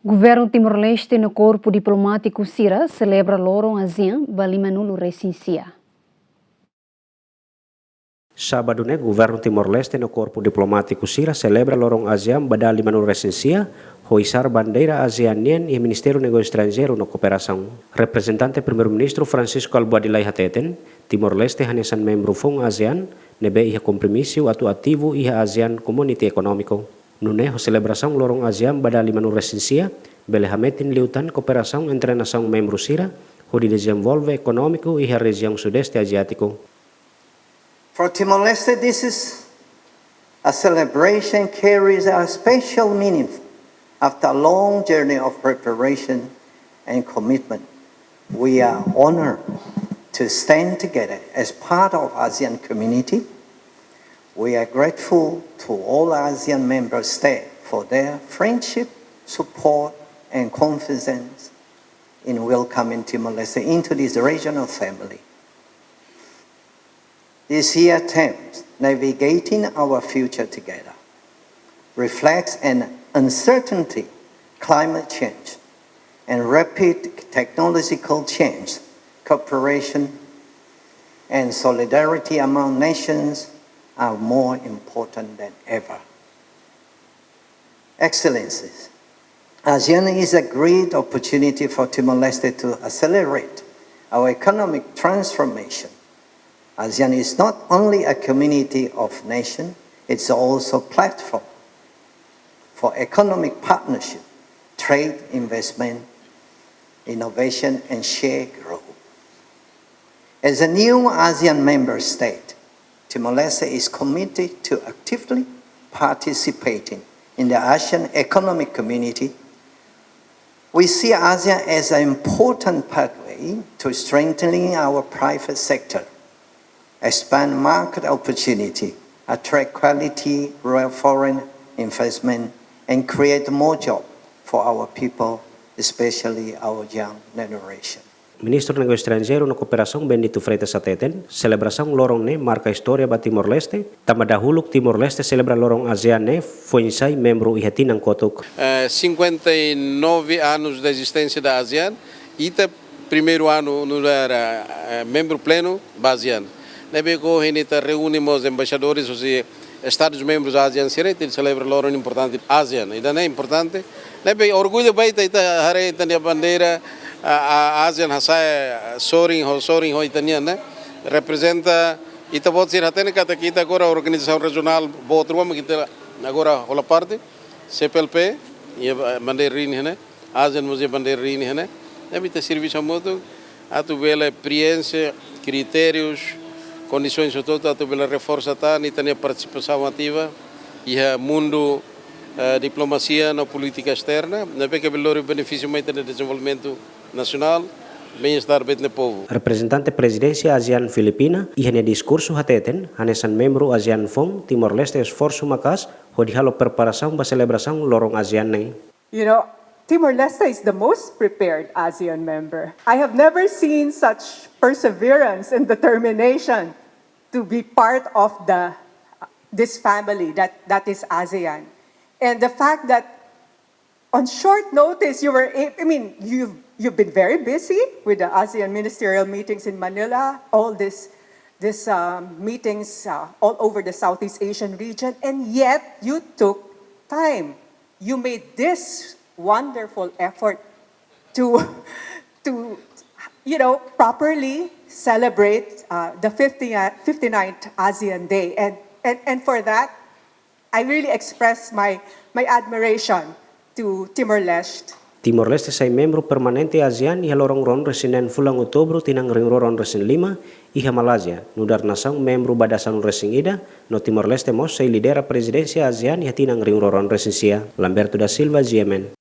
Governu Timor-Leste no Korpu Diplomatiku sira selebra loron ASEAN ba limanulu resin. Sábado, Governu Timor-Leste no Korpu Diplomatiku sira celebra loron ASEAN bada limanulu resin hoisar bandeira ASEAN e Ministério do Negócio Estrangeiro no cooperação. Representante Primeiro-Ministro Francisco Albuadilai Hateten, Timor-Leste hanesan membro fong ASEAN, nebe iha kompromisso atuativo iha ASEAN Community Econômico. Nuneho celebração lorong ASEAN bada limanulu resin bele hametin liutan cooperação entre nação membro sira, ho desenvolve econômico iha região sudeste asiático. For Timor-Leste, this is a celebration carries a special meaning after a long journey of preparation and commitment. We are honored to stand together as part of ASEAN community. We are grateful to all ASEAN member states for their friendship, support, and confidence in welcoming Timor-Leste into this regional family. This year's theme, Navigating Our Future Together, reflects an uncertainty, climate change, and rapid technological change, cooperation, and solidarity among nations are more important than ever. Excellencies, ASEAN is a great opportunity for Timor-Leste to accelerate our economic transformation. ASEAN is not only a community of nations, it's also a platform for economic partnership, trade, investment, innovation, and shared growth. As a new ASEAN member state, Timor-Leste is committed to actively participating in the ASEAN economic community. We see ASEAN as an important pathway to strengthening our private sector, expand market opportunity, attract quality foreign investment, and create more jobs for our people, especially our young generation. Ministro do Negócio Estrangeiro no Cooperação Benedito Freitas Hateten, celebração lorong marca história ba Timor-Leste, tamadahuluk Timor-Leste celebra lorong ASEAN foi insai membro ihatinang kotok. 59 anos da existência da ASEAN, ita primeiro ano não era membro pleno da ASEAN. Nebe ko hinita reunimos embaixadores, ou seja, Estados membros da ASEAN Sirete, celebra lorong importante ASEAN. Ida é importante. Nebe orgulho baita ita hare ita a bandeira a ASEAN hasai soring ho itania, né? Representa ita bot sir hatene kata kita agora organização regional bot ruma kita agora hola parte CPLP e bandeira rini, né? ASEAN museu bandeira rini, né? Nebe ita serviço moto atu vela experiência, critérios, condições todas atu vela reforça tá ni tania participação ativa e mundo diplomacia na política externa, na que valor e benefício mais no desenvolvimento nacional, bem-estar do povo. Representante Presidência ASEAN Filipina e no discurso hateten, hanesan membro ASEAN Fong Timor-Leste esforço macas, hodihalo preparação ba celebração lorong ASEAN nem. You know, Timor-Leste is the most prepared ASEAN member. I have never seen such perseverance and determination to be part of this family that is ASEAN. And the fact that on short notice you've been very busy with the ASEAN ministerial meetings in Manila, all these meetings all over the Southeast Asian region, and yet you took time. You made this wonderful effort to properly celebrate the 59th ASEAN Day, and for that, I really express my admiration to Timor-Leste. Timor-Leste sai membro permanente ASEAN iha lorong ron resinen fulang Outubro tinang ringroron resin 5 iha Malaysia, nudar nação membro badasan resin ida, no Timor-Leste mos sai lidera presidensia ASEAN iha tinang ringroron resin sia. Lamberto da Silva, GMN.